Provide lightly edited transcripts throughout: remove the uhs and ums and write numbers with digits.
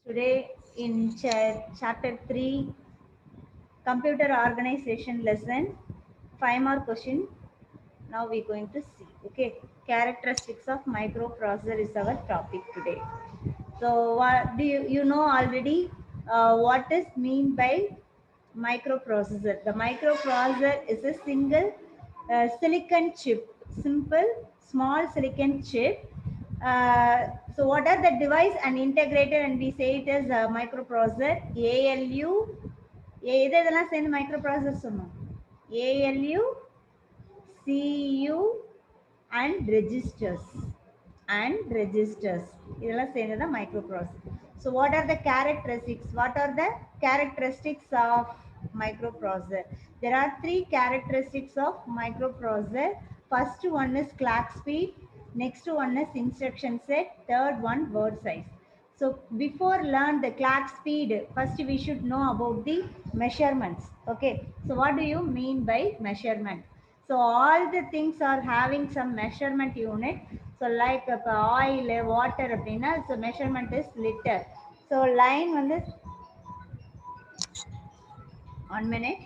Today in chapter 3, computer organization lesson, 5 more question. Now we're going to see. Okay, characteristics of microprocessor is our topic today. So what do you know already? What is mean by microprocessor? The microprocessor is a single silicon chip, simple small silicon chip. So what are the device and integrated, and we say it as a microprocessor? ALU, இதெல்லாம் சேர்ந்து microprocessor சொன்னோம். ALU, CU and registers இதெல்லாம் சேர்ந்து தான் microprocessor. So what are the characteristics? What are the characteristics of microprocessor? There are 3 characteristics of microprocessor. First one is clock speed, next one is instruction set, third one word size. So before learn the clock speed, first we should know about the measurements. Okay, so what do you mean by measurement? So all the things are having some measurement unit. So like oil, water அப்படின்னா, so measurement is liter. So line வந்து 1 minute.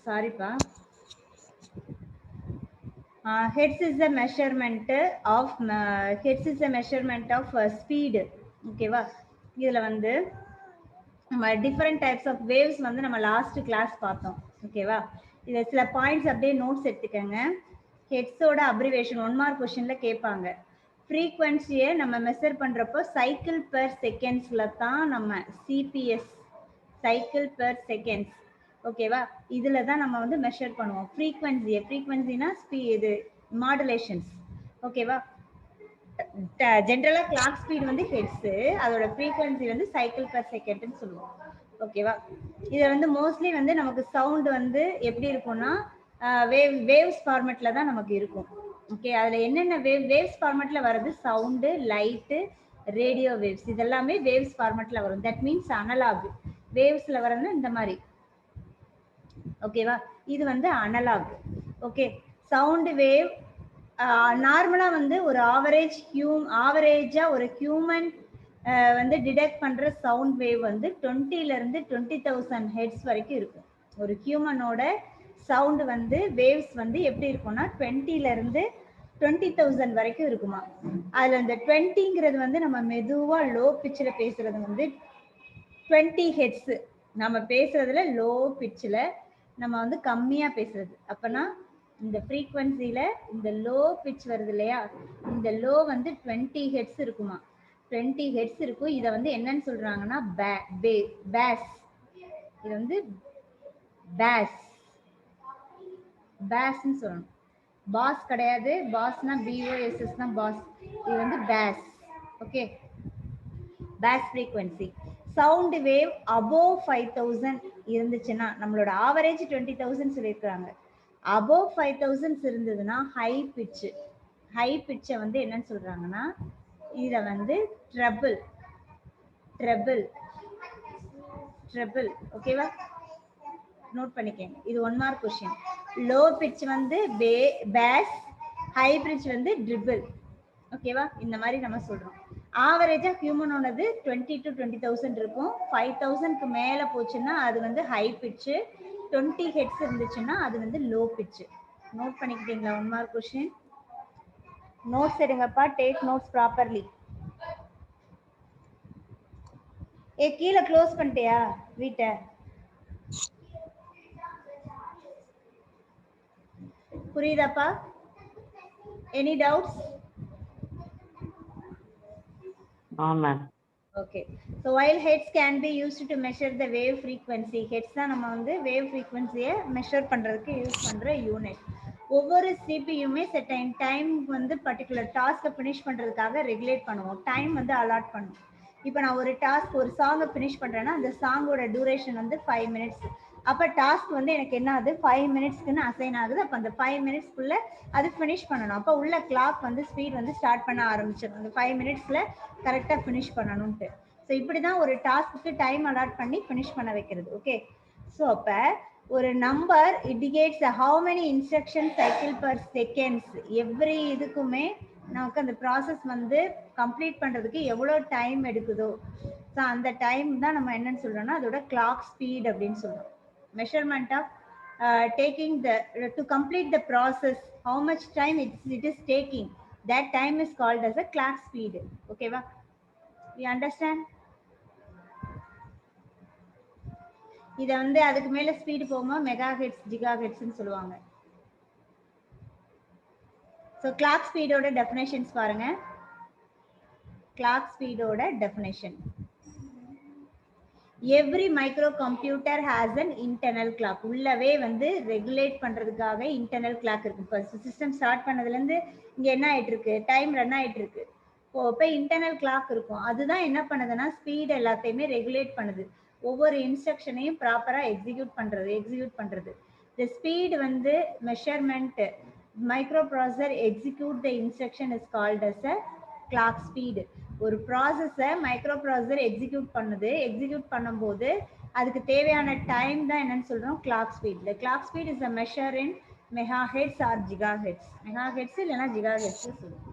Sorry pa. Hertz is the measurement of speed. Okay va, இதுல வந்து நம்ம different types of waves வந்து நம்ம last class பார்த்தோம். ஓகேவா, இத சில பாயிண்ட்ஸ் அப்படியே நோட்ஸ் எடுத்துக்கங்க. ஹெட்ஸோட அப்ரிவேஷன் 1 மார்க் क्वेश्चनல கேட்பாங்க. ஃப்ரீக்வன்சியை நம்ம மெஷர் பண்றப்போ சைக்கிள் பெர் செகண்ட்ஸ்ல தான் நம்ம சிபிஎஸ், சைக்கிள் பெர் செகண்ட்ஸ். ஓகேவா, இதுல தான் நம்ம வந்து மெஷர் பண்ணுவோம் ஃப்ரீக்வன்சினா இது மாடுலேஷன்ஸ். ஓகேவா, ஜென்ரலா கிளாக் ஸ்பீட் வந்து ஹெர்ட்ஸ், அதோட ஃப்ரீக்வன்சி வந்து சைக்கிள் பெர் செகண்ட்னு சொல்லுவோம். ஓகேவா? இதை வந்து மோஸ்ட்லி வந்து நமக்கு சவுண்ட் வந்து எப்படி இருக்கும்னா வேவ்ஸ் ஃபார்மேட்ல தான் நமக்கு இருக்கும். ஓகே, அதுல என்னென்ன வேவ்ஸ் ஃபார்மேட்ல வருது? சவுண்டு, லைட்டு, ரேடியோ வேவ்ஸ், இதெல்லாமே வேவ்ஸ் ஃபார்மேட்ல வரும். தட் மீன்ஸ் அனலாக் வேவ்ஸ்ல வரதுன்னா இந்த மாதிரி. ஓகேவா? இது வந்து அனலாக். ஓகே, சவுண்ட் வேவ் நார்மலா வந்து ஒரு ஆவரேஜா ஒரு ஹியூமன் வந்து டிடெக்ட் பண்ற சவுண்ட் வேவ் வந்து 20ல இருந்து 20,000 ஹெர்ட்ஸ் வரைக்கும் இருக்கும். ஒரு ஹியூமனோட சவுண்ட் வந்து வேவ்ஸ் வந்து எப்படி இருக்கும்னா 20ல இருந்து 20,000 வரைக்கும் இருக்குமா. அதுல இந்த 20ங்கிறது வந்து நம்ம மெதுவா லோ பிச்சில் பேசுறது வந்து 20 ஹெர்ட்ஸ். நம்ம பேசுறதுல லோ பிச்சில் நம்ம வந்து கம்மியா பேசுறது. அப்பனா இந்த ஃப்ரீக்வன்சில இந்த லோ பிச் வருது இல்லையா, இந்த லோ வந்து 20 ஹெர்ட்ஸ் இருக்குமா. 20 ஹெர்ட்ஸ் இருக்கும். இதை வந்து என்னன்னு சொல்றாங்கன்னா பேஸ். இது வந்து பேஸ்ன்னு சொல்லணும். பாஸ் கிடையாது. பாஸ்னா BOSS தான் பாஸ். இது வந்து bass. Okay, bass frequency. Sound wave above 5000 இருந்துச்சுன்னா, நம்மளோட ஆவரேஜ் 20,000 சொல்லியிருக்காங்க. அபோவ் 5000 இருந்ததுன்னா ஹை பிட்சை வந்து என்னன்னு சொல்றாங்கன்னா, இத வந்து ட்ரபிள். ஓகேவா? நோட் பண்ணிக்கங்க. இது 1 மார்க் கொஸ்டின். லோ பிட்ச் வந்து பேஸ், ஹை பிட்ச் வந்து ட்ரிபிள். ஓகேவா? இந்த மாதிரி நம்ம சொல்றோம். ஆவரேஜா ஹியூமனோடது 20 to 20,000 இருக்கும். 5,000க்கு மேல போச்சுன்னா அது வந்து ஹை பிட்ச். 20 ஹெர்ட்ஸ் இருந்துச்சுன்னா அது வந்து லோ பிட்ச். நோட் பண்ணிக்கிட்டீங்களா? 1 மார்க் கொஸ்டின். நோட்ஸ் எடுங்கப்பா. Take notes properly. கீழே க்ளோஸ் பண்ணிட்டியா வீட்டை? புரியுதாப்பா? Any doubts? No, ma'am. Okay, so while hertz can be used to measure the wave frequency, hertz தான் நம்ம வந்து wave frequency மெஷர் பண்றதுக்கு யூஸ் பண்ற யூனிட். ஒவ்வொரு சிபியுமே certain டைம் வந்து பர்டிகுலர் டாஸ்க்கை ஃபினிஷ் பண்றதுக்காக ரெகுலேட் பண்ணுவோம். டைம் வந்து அலாட் பண்ணுவோம். இப்போ நான் ஒரு டாஸ்க், ஒரு சாங்கை ஃபினிஷ் பண்றேன்னா அந்த சாங்கோட டியூரேஷன் வந்து 5 மினிட்ஸ். அப்போ டாஸ்க் வந்து எனக்கு என்ன ஆகுது? 5 மினிட்ஸ்க்குன்னு அசைன் ஆகுது. அப்போ அந்த 5 மினிட்ஸ்க்குள்ள அது ஃபினிஷ் பண்ணணும். அப்போ உள்ள கிளாக் வந்து ஸ்பீட் வந்து ஸ்டார்ட் பண்ண ஆரம்பிச்சிடும். அந்த 5 மினிட்ஸ்ல கரெக்டாக ஃபினிஷ் பண்ணணும்ட்டு. ஸோ இப்படி தான் ஒரு டாஸ்க்கு டைம் அலாட் பண்ணி ஃபினிஷ் பண்ண வைக்கிறது. ஓகே, ஸோ அப்போ ஒரு number indicates how many instruction cycle per seconds. Every இதுக்குமே நமக்கு அந்த ப்ராசஸ் வந்து கம்ப்ளீட் பண்ணுறதுக்கு எவ்வளோ டைம் எடுக்குதோ, ஸோ அந்த டைம் தான் நம்ம என்னன்னு சொல்கிறோம்னா அதோட கிளாக் ஸ்பீட் அப்படின்னு சொல்கிறோம். Measurement of taking to complete the process, how much time it is taking, that time is called as a clock speed. Okay va? You understand? இத வந்து அதுக்கு மேல ஸ்பீட் போகுமா மெகா ஹெர்ட்ஸ் ஜிகா ஹெர்ட்ஸ்னு சொல்லுவாங்க. So clock ஸ்பீடோட definitions பாருங்க. Clock ஸ்பீடோட definition, every micro computer has an internal clock. உள்ளவே வந்து ரெகுலேட் பண்றதுக்காக இன்டர்னல் கிளாக் இருக்கு. இப்போ சிஸ்டம் ஸ்டார்ட் பண்ணதுலேருந்து இங்கே என்ன ஆயிட்டு இருக்கு? டைம் ரன் ஆயிட்டு இருக்கு. இப்போ இன்டர்னல் கிளாக் இருக்கும். அதுதான் என்ன பண்ணுதுன்னா ஸ்பீட் எல்லாத்தையுமே ரெகுலேட் பண்ணுது. ஒவ்வொரு இன்ஸ்ட்ரக்ஷனையும் ப்ராப்பராக எக்ஸிக்யூட் பண்றது. த ஸ்பீட் வந்து measurement micro processor execute the instruction is called as a clock speed. ஒரு ப்ராசஸை மைக்ரோ ப்ராசஸர் எக்ஸிக்யூட் பண்ணும்போது அதுக்கு தேவையான டைம் தான் என்னன்னு சொல்றோம்? Clock speed. The clock speed is a measure in mega hertz or giga hertz. Mega hertz இல்லைன்னா giga hertz சொல்லுவோம்.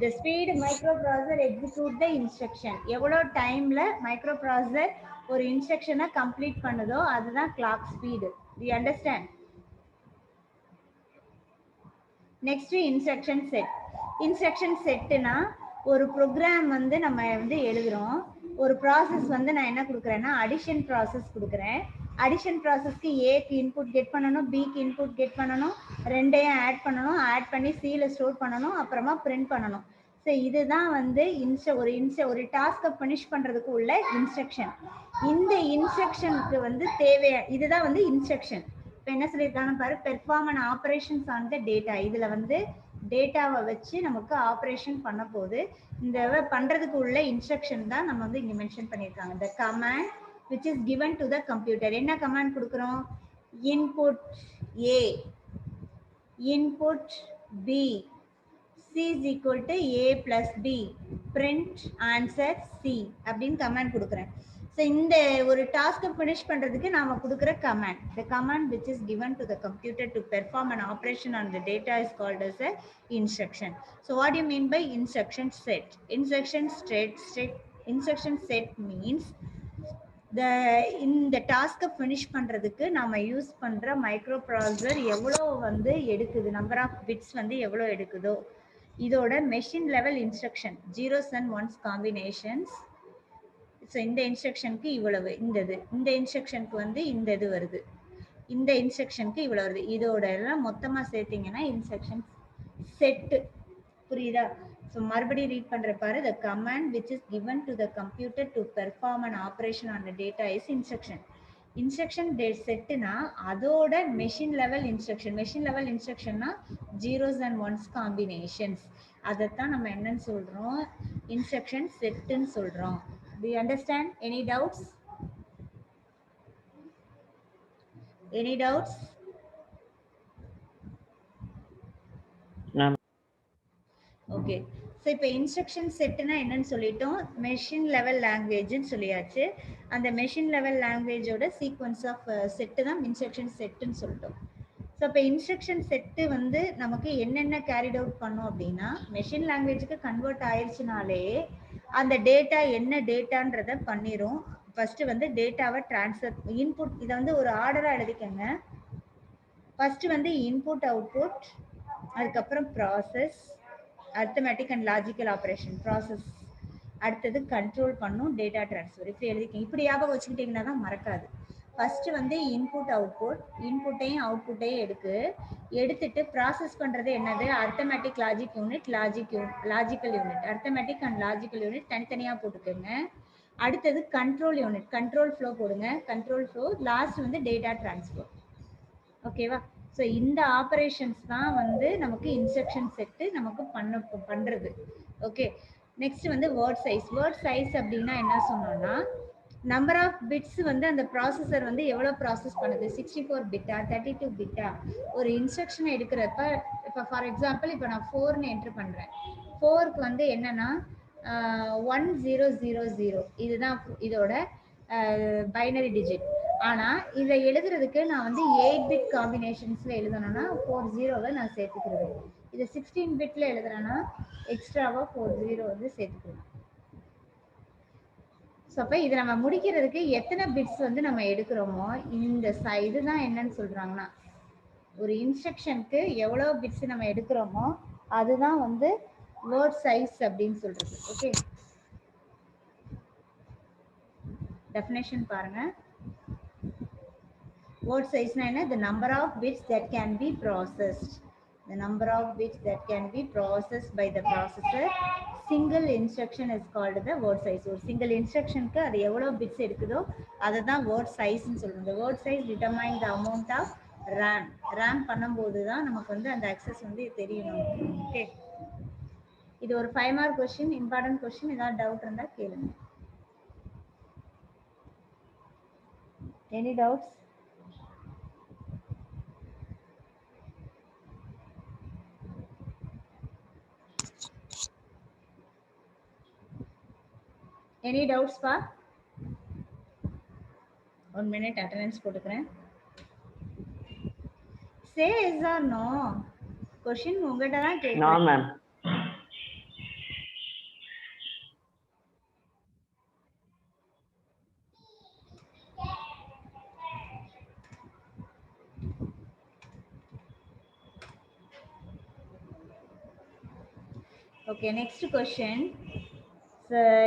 The speed microprocessor execute the instruction. எவ்வளோ டைம்ல மைக்ரோ ப்ராசஸர் ஒரு இன்ஸ்ட்ரக்ஷனை கம்ப்ளீட் பண்ணுதோ அதுதான் clock speed. You understand? Next instruction set. Instruction செட்டுனா ஒரு program வந்து நம்ம வந்து எழுதுறோம். ஒரு ப்ராசஸ் வந்து நான் என்ன கொடுக்குறேன்னா அடிஷன் ப்ராசஸ் கொடுக்குறேன். அடிஷன் ப்ராசஸ்க்கு ஏக்கு இன்புட் கெட் பண்ணணும், பிக்கு இன்புட் கெட் பண்ணணும், ரெண்டையும் ஆட் பண்ணணும், ஆட் பண்ணி சியில் ஸ்டோர் பண்ணணும், அப்புறமா பிரிண்ட் பண்ணணும். ஸோ இதுதான் வந்து ஒரு டாஸ்க்கை ஃபினிஷ் பண்ணுறதுக்கு உள்ள இன்ஸ்ட்ரக்ஷன். இந்த இன்ஸ்ட்ரக்ஷனுக்கு வந்து இதுதான் வந்து இன்ஸ்ட்ரக்ஷன். இப்போ என்ன சொல்லியிருக்காங்க பாரு, perform and operations on the data. இதில் வந்து டேட்டாவை வச்சு நமக்கு ஆப்ரேஷன் பண்ண போது இந்த பண்ணுறதுக்கு உள்ள இன்ஸ்ட்ரக்ஷன் தான் நம்ம வந்து இங்கே மென்ஷன் பண்ணியிருக்காங்க. The command which is given to the computer. என்ன command கொடுக்கிறோம்? Input A, input B, C is equal to A plus B, print answer C அப்படின்னு command கொடுக்கிறேன். So இந்த ஒரு task finish பண்றதுக்கு நாம கொடுக்கிற command. The command which is given to the computer to perform an operation on the data is called as a instruction. So what do you mean by instruction set? Instruction set means இந்த டாஸ்க்கை finish பண்ணுறதுக்கு நாம use பண்ணுற micro processor எவ்வளோ வந்து எடுக்குது, number of bits வந்து எவ்வளோ எடுக்குதோ இதோட machine level instruction, zeros and ones combinations. So இந்த இன்ஸ்ட்ரக்ஷனுக்கு இவ்வளவு, இந்த இன்ஸ்ட்ரக்ஷனுக்கு வந்து இந்த இது வருது, இந்த இன்ஸ்ட்ரக்ஷனுக்கு இவ்வளோ வருது, இதோட எல்லாம் மொத்தமாக சேர்த்திங்கன்னா இன்ஸ்ட்ரக்ஷன் செட்டு. புரியுதா? ஸோ மறுபடியும் ரீட் பண்ற பாரு. The command which is given to the computer to perform an operation on the data is instruction. Instruction செட்னா அதோட machine level instruction. Machine level இன்ஸ்ட்ரக்ஷன்னா ஜீரோஸ் அண்ட் ஒன்ஸ் காம்பினேஷன்ஸ். அதைத்தான் நம்ம என்னன்னு சொல்றோம்? இன்ஸ்ட்ரக்ஷன் செட்டுன்னு சொல்றோம். Do you understand? Any doubts? Any doubts? No. Okay. So இப்போ instruction செட்டுனா என்னன்னு சொல்லிட்டோம், மெஷின் லெவல் லாங்குவேஜ்னு சொல்லியாச்சு. அந்த மெஷின் லெவல் லாங்குவேஜோட சீக்வன்ஸ் ஆஃப் செட்டு தான் இன்ஸ்ட்ரக்ஷன் செட்டுன்னு சொல்லிட்டோம். ஸோ இப்போ இன்ஸ்ட்ரக்ஷன் செட்டு வந்து நமக்கு என்னென்ன கேரிட் அவுட் பண்ணும் அப்படின்னா, மெஷின் லாங்குவேஜுக்கு கன்வெர்ட் ஆயிடுச்சுனாலே அந்த டேட்டா என்ன டேட்டான்றத பண்ணிடும். ஃபர்ஸ்ட் வந்து டேட்டாவை டிரான்ஸ்ஃபர், இன்புட், இதை வந்து ஒரு ஆர்டராக எழுதிக்கங்க. ஃபர்ஸ்ட் வந்து இன்புட் அவுட்புட், அதுக்கப்புறம் process, arithmetic and logical operation process, அடுத்தது கண்ட்ரோல் பண்ணும், டேட்டா டிரான்ஸ்ஃபர். இப்படி எழுதிக்கங்க. இப்படி ஞாபகம் வச்சுக்கிட்டீங்கன்னா தான் மறக்காது. ஃபர்ஸ்ட் வந்து இன்புட் அவுட்புட், இன்புட்டையும் அவுட்புட்டையும் எடுத்துட்டு ப்ராசஸ் பண்றது என்னது? Arithmetic logic unit, logical unit. Arithmetic and logical unit தனித்தனியா போட்டுக்கோங்க. அடுத்தது கண்ட்ரோல் யூனிட், கண்ட்ரோல் ஃப்ளோ போடுங்க, கண்ட்ரோல் ஃப்ளோ. லாஸ்ட் வந்து டேட்டா டிரான்ஸ்ஃபர். ஓகேவா? ஸோ இந்த ஆப்ரேஷன்ஸ் தான் வந்து நமக்கு இன்ஸ்ட்ரக்ஷன் செட்டு நமக்கு பண்றது. ஓகே. நெக்ஸ்ட் வந்து வேர்ட் சைஸ். வேர்ட் சைஸ் அப்படின்னா என்ன சொன்னோம்னா, நம்பர் ஆஃப் பிட்ஸ் வந்து அந்த ப்ராசஸர் வந்து எவ்வளோ ப்ராசஸ் பண்ணுது, 64 பிட்டா 32 பிட்டா. ஒரு இன்ஸ்ட்ரக்ஷன் எடுக்கிறப்ப இப்போ ஃபார் எக்ஸாம்பிள் இப்போ நான் 4ன்னு என்ட்ரு பண்ணுறேன். 4க்கு வந்து என்னன்னா 1000, இதுதான் இதோட பைனரி டிஜிட். ஆனால் இதை எழுதுறதுக்கு நான் வந்து 8 பிட் காம்பினேஷன்ஸில் எழுதணும்னா 40 நான் சேர்த்துக்கிறது. இதை 16 பிட்டில் எழுதுறேன்னா எக்ஸ்ட்ராவாக 40 வந்து சேர்த்துக்கிறேன். ஸோ அப்போ இதை நம்ம முடிக்கிறதுக்கு எத்தனை பிட்ஸ் வந்து நம்ம எடுக்கிறோமோ இந்த இதுதான் என்னன்னு சொல்கிறாங்கன்னா, ஒரு இன்ஸ்ட்ரக்ஷனுக்கு எவ்வளோ பிட்ஸ் நம்ம எடுக்கிறோமோ அதுதான் வந்து வேர்ட் சைஸ் அப்படின்னு சொல்கிறது. ஓகே. டெஃபினேஷன் பாருங்க. Word size na enna? The number of bits that can be processed. The number of bits that can be processed by the processor. Single instruction is called the word size. Or single instruction ku adu evlo bits edukudho adha word size nu solranga. The word size determine the amount of RAM. RAM பண்ணும்போது தான் நமக்கு வந்து அந்த access வந்து தெரியும். Okay. இது ஒரு 5 mark question, important question. ஏதாவது டவுட் இருந்தா கேளுங்க. Any doubts? Any doubts pa? 1 minute attendance போட்டுக்கிறேன். Say yes or no. Question உங்ககிட்ட தான் கேக்குறேன். No ma'am. Okay, next question.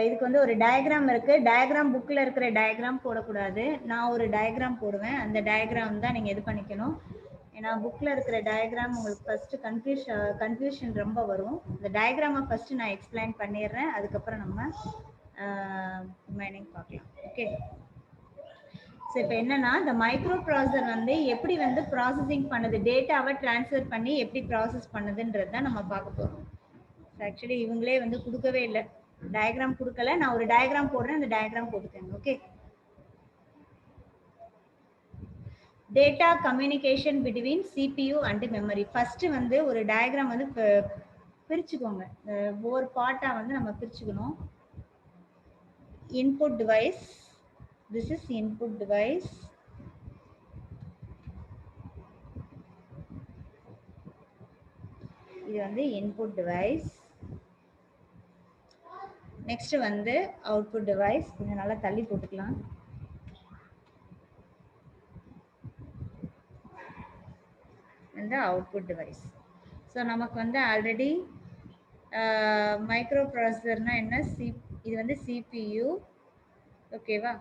இதுக்கு வந்து ஒரு டயக்ராம் இருக்கு. டயக்ராம் புக்ல இருக்கிற டயக்ராம் போடக்கூடாது. நான் ஒரு டயக்ராம் போடுவேன். அந்த டயக்ராம் தான் நீங்க இது பண்ணிக்கணும். ஏன்னா புக்ல இருக்கிற டயக்ராம் உங்களுக்கு ஃபர்ஸ்ட் கன்ஃபியூஷன் ரொம்ப வரும். இந்த டயக்ராமை ஃபர்ஸ்ட் நான் எக்ஸ்பிளைன் பண்ணிடுறேன். அதுக்கப்புறம் நம்ம ரிமைனிங் பார்க்கலாம். ஓகே. ஸோ இப்போ என்னன்னா, இந்த மைக்ரோ ப்ராசஸர் வந்து எப்படி வந்து ப்ராசஸிங் பண்ணுது, டேட்டாவை டிரான்ஸ்ஃபர் பண்ணி எப்படி ப்ராசஸ் பண்ணுதுன்றது தான் நம்ம பார்க்க போகிறோம். ஆக்சுவலி இவங்களே வந்து கொடுக்கவே இல்லை, டயக்ராம் கொடுக்கல. நான் ஒரு டயக்ராம் போடுறேன், அந்த டயக்ராம் போட்டுக்கோங்க. Okay. Data communication between CPU and memory. First வந்து ஒரு டயக்ராம் வந்து பிரிச்சுக்கோங்க. ஒவ்வொரு பார்ட்டா வந்து நம்ம பிரிச்சுக்கணும். Input device, this is input device. இது வந்து இன்புட் டிவைஸ். நெக்ஸ்ட் வந்து அவுட்புட் டிவைஸ். கொஞ்சம் நல்லா தள்ளி போட்டுக்கலாம். இந்த அவுட்புட் டிவைஸ். ஸோ நமக்கு வந்து ஆல்ரெடி மைக்ரோ ப்ராசஸர்னா என்ன, இது வந்து சிபியூ. ஓகேவா,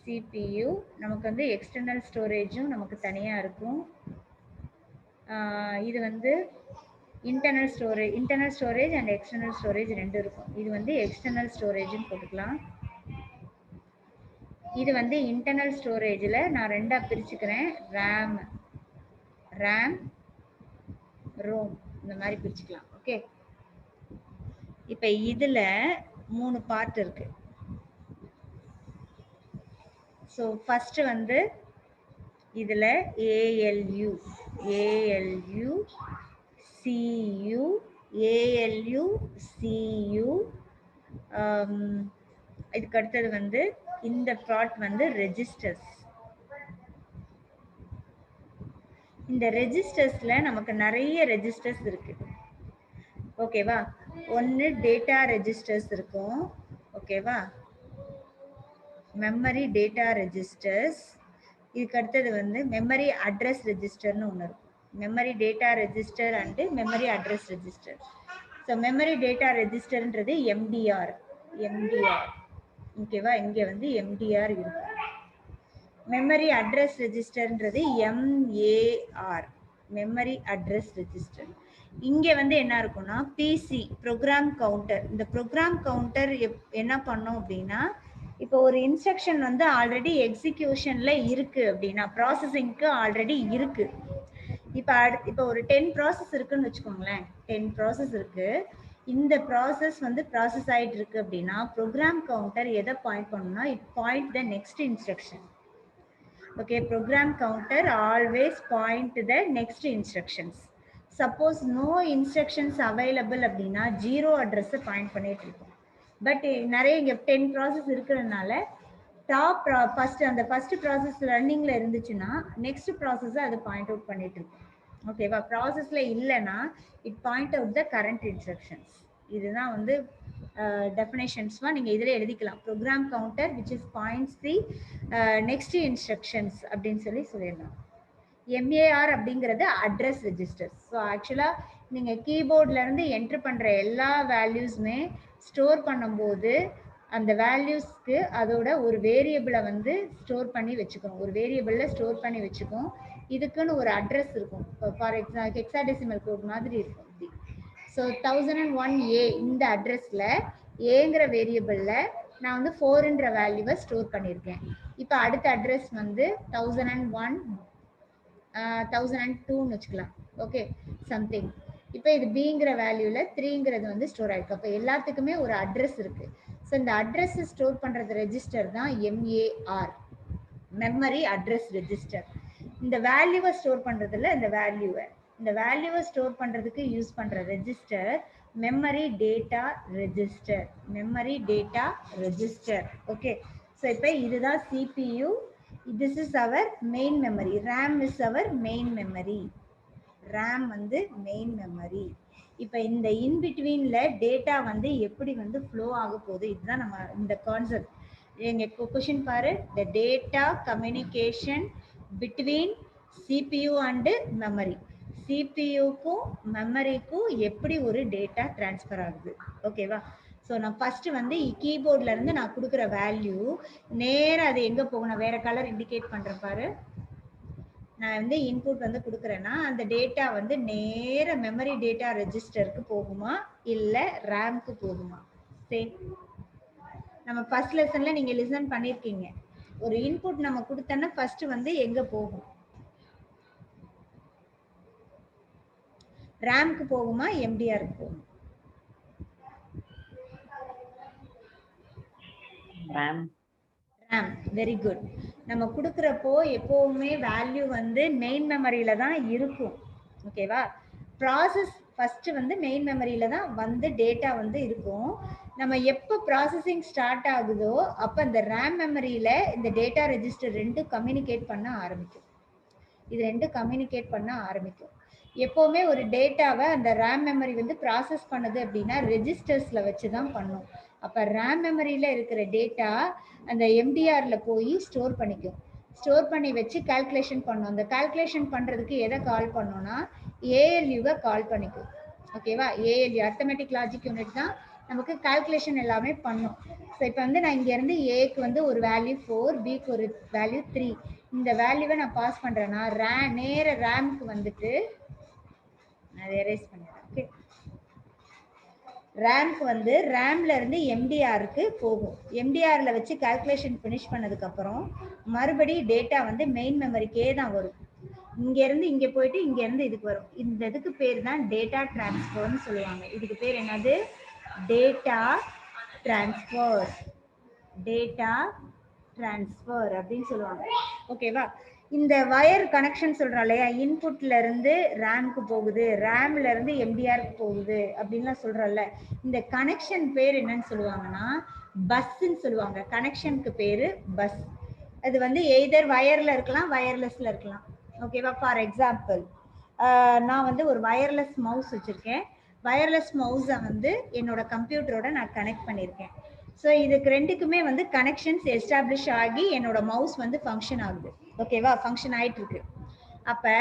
சிபியூ. நமக்கு வந்து எக்ஸ்டர்னல் ஸ்டோரேஜும் நமக்கு தனியாக இருக்கும். இது வந்து internal storage and external storage ரெண்டு இருக்கும். இது வந்து எக்ஸ்டர்னல் ஸ்டோரேஜ்னு போட்டுக்கலாம். இது வந்து இன்டர்னல் ஸ்டோரேஜில் நான் ரெண்டாக பிரிச்சுக்கிறேன். ரேம் ரோம் இந்த மாதிரி பிரிச்சுக்கலாம். ஓகே, இப்போ இதில் 3 பார்ட் இருக்கு. ஸோ ஃபர்ஸ்ட் வந்து இதில் ஏஎல்யூ, சியூ, ஏஎல்யூ, சியூ. இதுக்கு அடுத்தது வந்து இந்த பார்ட் வந்து ரெஜிஸ்டர்ஸ். இந்த ரெஜிஸ்டர்ஸ்ல நமக்கு நிறைய ரெஜிஸ்டர்ஸ் இருக்கு. ஓகேவா, ஒன்று டேட்டா ரெஜிஸ்டர்ஸ் இருக்கும். ஓகேவா, மெமரி டேட்டா ரெஜிஸ்டர்ஸ். இதுக்கு அடுத்தது வந்து மெமரி அட்ரஸ் ரெஜிஸ்டர்னு ஒன்று இருக்கும். Memory data register and memory address register. So memory data ரெஜிஸ்டர்ன்றது எம்டிஆர். ஓகேவா, இங்கே வந்து எம்டிஆர் இருக்கும். மெமரி அட்ரஸ் ரெஜிஸ்டர்ன்றது எம்ஏஆர், மெமரி அட்ரஸ் ரெஜிஸ்டர். இங்கே வந்து என்ன இருக்கும்னா பிசி, ப்ரோக்ராம் கவுண்டர். இந்த ப்ரோக்ராம் கவுண்டர் என்ன பண்ணோம் அப்படின்னா, இப்போ ஒரு இன்ஸ்ட்ரக்ஷன் வந்து ஆல்ரெடி எக்ஸிக்யூஷன்ல இருக்கு அப்படின்னா, ப்ராசஸிங்க்கு ஆல்ரெடி இருக்கு. இப்போ ஒரு 10 ப்ராசஸ் இருக்குன்னு வச்சுக்கோங்களேன். 10 ப்ராசஸ் இருக்கு. இந்த ப்ராசஸ் வந்து ப்ராசஸ் ஆகிட்டு இருக்கு அப்படின்னா, ப்ரோக்ராம் கவுண்டர் எதை பாயிண்ட் பண்ணணும்னா, it point the next instruction. Okay, program counter always point the next instructions. Suppose no instructions available அப்படின்னா 0 அட்ரஸை பாயிண்ட் பண்ணிட்டு இருக்கோம். பட் நிறைய இங்கே 10 ப்ராசஸ் இருக்கிறதுனால அந்த ஃபர்ஸ்ட் ப்ராசஸ் ரன்னிங்ல இருந்துச்சுன்னா நெக்ஸ்ட் ப்ராசஸை அது பாயிண்ட் அவுட் பண்ணிட்டு இருக்கும். ஓகேவா, ப்ராசஸ்ல இல்லைன்னா it point out the current instructions. இதுதான் வந்து டெஃபினேஷன்ஸ்வா நீங்க இதுல எழுதிக்கலாம். Program counter which is points the next instructions அப்படின்னு சொல்லிடலாம். எம்ஏஆர் அப்படிங்கிறது அட்ரஸ் ரெஜிஸ்டர். ஸோ ஆக்சுவலா நீங்க கீபோர்ட்ல இருந்து என்ட்ரு பண்ற எல்லா வேல்யூஸ்மே ஸ்டோர் பண்ணும்போது அந்த வேல்யூஸ்க்கு அதோட ஒரு வேரியபிளை வந்து ஸ்டோர் பண்ணி வச்சுக்கணும். ஒரு வேரியபிள்ல ஸ்டோர் பண்ணி வச்சுக்கோம். இதுக்குன்னு ஒரு அட்ரஸ் இருக்கும். ஃபார் எக்ஸாம்பிள் ஹெக்ஸாடெசிமல் கோட் மாதிரி இருக்கும். ஸோ 1001A இந்த அட்ரஸ்ல ஏங்கிற வேரியபிள்ல நான் வந்து 4ன்ற வேல்யூவை ஸ்டோர் பண்ணியிருக்கேன். இப்போ அடுத்த அட்ரஸ் வந்து 1001 1002ன்னு வச்சுக்கலாம். Okay, something. இப்போ இது பிங்கிற வேல்யூல 3ங்கிறது வந்து ஸ்டோர் ஆயிருக்கு. அப்போ எல்லாத்துக்குமே ஒரு அட்ரஸ் இருக்கு. ஸோ இந்த அட்ரஸ் ஸ்டோர் பண்றது ரெஜிஸ்டர் தான் எம்ஏஆர், மெமரி அட்ரஸ் ரெஜிஸ்டர். இந்த வேல்யூவை ஸ்டோர் பண்றதுல இந்த வேல்யூவை ஸ்டோர் பண்றதுக்கு யூஸ் பண்ற register memory data register. Okay, so இப்போ இதுதான் CPU. This is our main memory. RAM is our main memory. RAM வந்து மெயின் மெமரி. இப்போ இந்த இன்பிட்வீன்ல டேட்டா வந்து எப்படி வந்து ஃப்ளோ ஆக போகுது, இதுதான் நம்ம இந்த கான்செப்ட். எங்க கொஸ்டின் பாரு, the data communication between CPU and memory. சிபியூக்கும் மெமரிக்கும் எப்படி ஒரு டேட்டா டிரான்ஸ்ஃபர் ஆகுது. ஓகேவா, ஸோ நான் ஃபர்ஸ்ட் வந்து கீபோர்ட்ல இருந்து நான் கொடுக்குற வேல்யூ நேராக அது எங்கே போகணும், வேற கலர் இண்டிகேட் பண்ணுறேன் பாரு. நான் வந்து இன்புட் வந்து கொடுக்குறேன்னா அந்த டேட்டா வந்து நேர மெமரி டேட்டா ரெஜிஸ்டருக்கு போகுமா இல்லை ரேம்க்கு போகுமா? சரி, நம்ம ஃபர்ஸ்ட் லெசன்ல நீங்க லிசன் பண்ணிருக்கீங்க. ஒரு இன்புட் நம்ம கொடுத்தோன்னா ஃபர்ஸ்ட் வந்து எங்க போகும்? ரேம்க்கு போகுமா எம்டிஆருக்கு போகுமா? RAM. Very good. நம்ம கொடுக்குறப்போ எப்பவுமே வேல்யூ வந்து மெயின் மெமரியில தான் இருக்கும். ஓகேவா? ப்ராசஸ் ஃபர்ஸ்ட் வந்து மெயின் மெமரியில தான் வந்து டேட்டா வந்து இருக்கும். நம்ம எப்போ ப்ராசஸிங் ஸ்டார்ட் ஆகுதோ அப்போ அந்த ரேம் மெமரியில இந்த டேட்டா ரெஜிஸ்டர் ரெண்டும் கம்யூனிகேட் பண்ண ஆரம்பிக்கும். இது ரெண்டும் கம்யூனிகேட் பண்ண ஆரம்பிக்கும். எப்போவுமே ஒரு டேட்டாவை அந்த ரேம் மெமரி வந்து ப்ராசஸ் பண்ணுது அப்படின்னா ரெஜிஸ்டர்ஸில் வச்சு தான் பண்ணும். அப்போ ரேம் மெமரியில் இருக்கிற டேட்டா அந்த எம்டிஆரில் போய் ஸ்டோர் பண்ணிக்கும். ஸ்டோர் பண்ணி வச்சு கால்குலேஷன் பண்ணும். அந்த கால்குலேஷன் பண்ணுறதுக்கு எதை கால் பண்ணோன்னா ஏஎல்யூவை கால் பண்ணிக்கும். ஓகேவா? ஏஎல்யூ அர்த்தமெட்டிக் லாஜிக் யூனிட் தான் நமக்கு கால்குலேஷன் எல்லாமே பண்ணும். ஸோ இப்போ வந்து நான் இங்கேருந்து ஏக்கு வந்து ஒரு வேல்யூ 4, பிக்கு ஒரு வேல்யூ 3, இந்த வேல்யூவை நான் பாஸ் பண்ணுறேன்னா நேர ரேமுக்கு வந்துட்டு நான் எரேஸ் பண்ணிடுறேன். ஓகே, ரேம்க்கு வந்து ரேம்ல இருந்து எம்டிஆருக்கு போகும். எம்டிஆர்ல வச்சு கால்குலேஷன் ஃபினிஷ் பண்ணதுக்கப்புறம் மறுபடியும் டேட்டா வந்து மெயின் மெமரிக்கே தான் வரும். இங்கேருந்து இங்கே போயிட்டு இங்கேருந்து இதுக்கு வரும். இந்த இதுக்கு பேர் தான் டேட்டா டிரான்ஸ்ஃபர்னு சொல்லுவாங்க. இதுக்கு பேர் என்னது? Data transfer. டேட்டா டிரான்ஸ்ஃபர் அப்படின்னு சொல்லுவாங்க. ஓகேவா? இந்த வயர் கனெக்ஷன் சொல்றோம் இல்லையா, இன்புட்ல இருந்து ரேம்க்கு போகுது, ரேம்ல இருந்து எம்டிஆருக்கு போகுது அப்படின்லாம் சொல்றோம்ல, இந்த கனெக்ஷன் பேர் என்னன்னு சொல்லுவாங்கன்னா பஸ்ன்னு சொல்லுவாங்க. கனெக்ஷனுக்கு பேரு பஸ். அது வந்து எய்தர் வயர்ல இருக்கலாம், வயர்லெஸ்ல இருக்கலாம். ஓகேவா? ஃபார் எக்ஸாம்பிள் நான் வந்து ஒரு வயர்லெஸ் மவுஸ் வச்சிருக்கேன். வயர்லெஸ் மவுஸை வந்து என்னோட கம்ப்யூட்டரோட நான் கனெக்ட் பண்ணியிருக்கேன். ஸோ இதுக்கு ரெண்டுக்குமே வந்து கனெக்ஷன்ஸ் எஸ்டாப்ளிஷ் ஆகி என்னோட மவுஸ் வந்து ஃபங்க்ஷன் ஆகுது. ஓகேவா? ஃபங்க்ஷன் ஆயிட்டு இருக்கு. அப்ப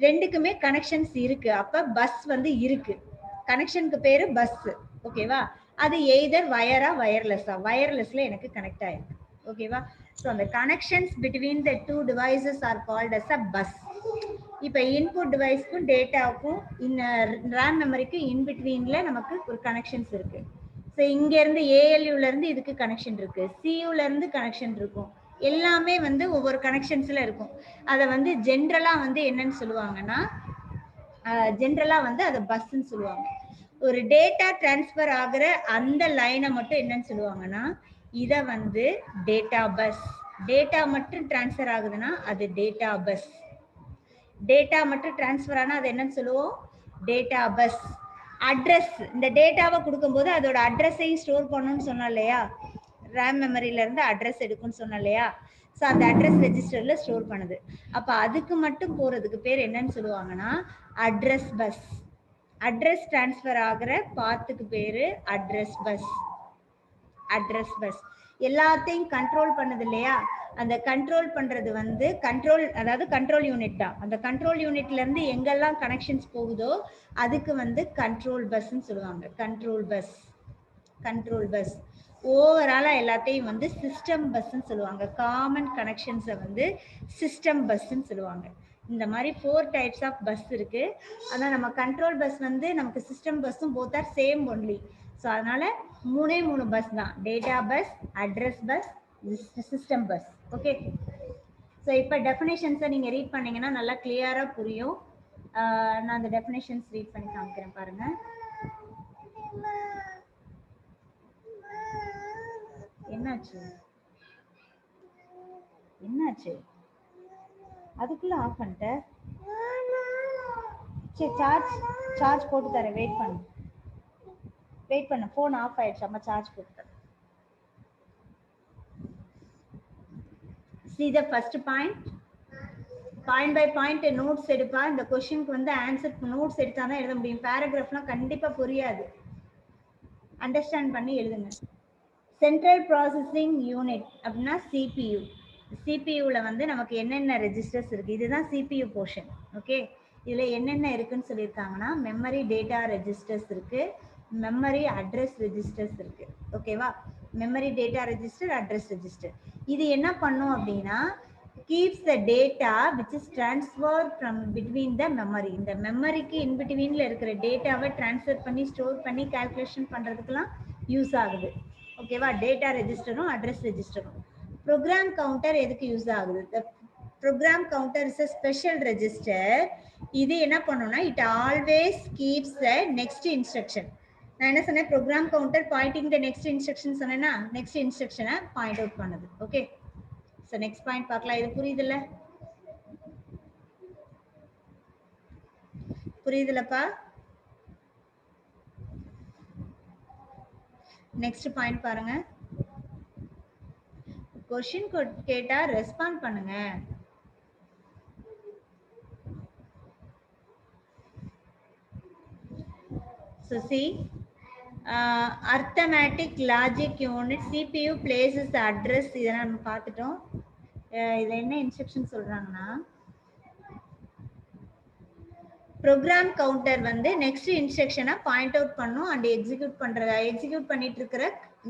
ரெண்டுக்குமே கனெக்ஷன்ஸ் இருக்கு. அப்ப பஸ் வந்து இருக்கு. கனெக்ஷனுக்கு பேரு பஸ். ஓகேவா? அது எய்தர் வயரா வயர்லெஸ்ஸா. வயர்லெஸ்ல எனக்கு கனெக்ட் ஆயிருக்கு. ஓகேவா? ஸோ அந்த connections between the two devices are called as a bus. இப்போ இன்புட் டிவைஸ்க்கும் டேட்டாவுக்கும் ரேம் மெமரிக்கு இன்பிட்வீன்ல நமக்கு ஒரு கனெக்ஷன்ஸ் இருக்கு. ஸோ இங்கேருந்து ஏஎல்யூல இருந்து இதுக்கு கனெக்ஷன் இருக்கு, சியூல இருந்து கனெக்ஷன் இருக்கும். எல்லாமே வந்து ஒவ்வொரு கனெக்ஷன்ஸ்ல இருக்கும். அதை வந்து ஜென்ரலா வந்து என்னன்னு சொல்லுவாங்கன்னா ஜென்ரலா வந்து அதை பஸ்ன்னு சொல்லுவாங்க. ஒரு டேட்டா டிரான்ஸ்ஃபர் ஆகுற அந்த லைனை மட்டும் என்னன்னு சொல்லுவாங்கன்னா இதை வந்து டேட்டா பஸ். டேட்டா மட்டும் டிரான்ஸ்ஃபர் ஆகுதுன்னா அது டேட்டா பஸ். டேட்டா மட்டும் டிரான்ஸ்ஃபர் ஆனால் அது என்னன்னு சொல்லுவோம்? Data bus. அட்ரஸ், இந்த டேட்டாவை கொடுக்கும்போது அதோட அட்ரஸையும் ஸ்டோர் பண்ணணும்னு சொன்னோம் இல்லையா, ரேம் மெமரியில இருந்து அட்ரஸ் எடுக்கும்னு சொன்னோம் இல்லையா. ஸோ அந்த அட்ரஸ் ரெஜிஸ்டர்ல ஸ்டோர் பண்ணுது. அப்போ அதுக்கு மட்டும் போறதுக்கு பேர் என்னன்னு சொல்லுவாங்கன்னா அட்ரஸ் பஸ். அட்ரஸ் டிரான்ஸ்ஃபர் ஆகிற பாத்துக்கு பேரு அட்ரஸ் பஸ். அட்ரஸ் பஸ் எல்லாத்தையும் கண்ட்ரோல் பண்ணுது இல்லையா, அந்த கண்ட்ரோல் பண்றது வந்து கண்ட்ரோல், அதாவது கண்ட்ரோல் யூனிட் தான். அந்த கண்ட்ரோல் யூனிட்ல இருந்து எங்கெல்லாம் கனெக்ஷன்ஸ் போகுதோ அதுக்கு வந்து கண்ட்ரோல் பஸ்ன்னு சொல்லுவாங்க. Control bus. கண்ட்ரோல் பஸ் ஓவராலா எல்லாத்தையும் வந்து சிஸ்டம் பஸ்ன்னு சொல்லுவாங்க. காமன் கனெக்ஷன்ஸை வந்து சிஸ்டம் பஸ்ன்னு சொல்லுவாங்க. இந்த மாதிரி 4 டைப்ஸ் ஆஃப் பஸ் இருக்கு. ஆனால் நம்ம கண்ட்ரோல் பஸ் வந்து நமக்கு சிஸ்டம் பஸ்ஸும் both are same only. So அதனால 3 பஸ் தான், data bus, address bus, system bus. Okay, so இப்போ டெஃபினேஷன்ஸை நீங்கள் ரீட் பண்ணீங்கன்னா நல்லா கிளியராக புரியும். நான் அந்த டெஃபினேஷன்ஸ் ரீட் பண்ணி காமிக்கிறேன் பாருங்க. என்னாச்சு என்னாச்சு அதுக்குள்ள ஆஃப் பண்ணிட்ட? சரி, சார்ஜ் போட்டு தரேன், வெயிட் பண்ணு. ஃபோன் ஆஃப் ஆயிடுச்சு, அம்மா சார்ஜ் போட்டு தரேன். See the first point by point notes எடுப்பா. இந்த क्वेश्चनக்கு வந்து ஆன்சர் நோட்ஸ் எடுத்தா தான் எழுத முடியும். பேராகிராஃப்லாம் கண்டிப்பா புரியாது, அண்டர்ஸ்டாண்ட் பண்ணி எழுதுங்க. சென்ட்ரல் ப்ராசஸிங் யூனிட் அப்படின்னா சிபியு. சிபியூவில் வந்து நமக்கு என்னென்ன ரெஜிஸ்டர்ஸ் இருக்குது, இதுதான் சிபியு போர்ஷன். ஓகே, இதில் என்னென்ன இருக்குன்னு சொல்லியிருக்காங்கன்னா மெமரி டேட்டா ரெஜிஸ்டர்ஸ் இருக்குது, மெமரி அட்ரஸ் ரெஜிஸ்டர்ஸ் இருக்குது. ஓகேவா? Memory data register, address register. இது என்ன பண்ணும் அப்படின்னா keeps the data which is transferred from between the memory. இந்த மெமரிக்கு இன்பிட்வீனில் இருக்கிற டேட்டாவை டிரான்ஸ்ஃபர் பண்ணி ஸ்டோர் பண்ணி கால்குலேஷன் பண்ணுறதுக்கெல்லாம் யூஸ் ஆகுது. ஓகேவா? டேட்டா ரெஜிஸ்டரும் அட்ரஸ் ரெஜிஸ்டரும். ப்ரோக்ராம் கவுண்டர் எதுக்கு யூஸ் ஆகுது? The program counter is a special register. இது என்ன பண்ணுன்னா it always keeps the next instruction. நான் என்ன சொன்னேன்? Program counter pointing the next instruction சொன்னேன்னா நெக்ஸ்ட் இன்ஸ்ட்ரக்ஷனை பாயிண்ட் அவுட் பண்ணுது. ஓகே, ஸோ நெக்ஸ்ட் பாயிண்ட் பார்க்கலாம். இது புரியுதுல்ல? புரியுதுலப்பா? நெக்ஸ்ட் பாயிண்ட் பாருங்க. கொஸ்டின் கேட்டா ரெஸ்பாண்ட் பண்ணுங்க. So see, arithmetic logic unit CPU places address இதை நம்ம பார்த்துட்டோம். இது என்ன இன்ஸ்ட்ரக்ஷன் சொல்றாங்கன்னா, ப்ரோக்ராம் கவுண்டர் வந்து நெக்ஸ்ட் இன்ஸ்ட்ரக்ஷனை பாயிண்ட் அவுட் பண்ணும் அண்ட் எக்ஸிக்யூட் பண்ணிட்டு இருக்கிற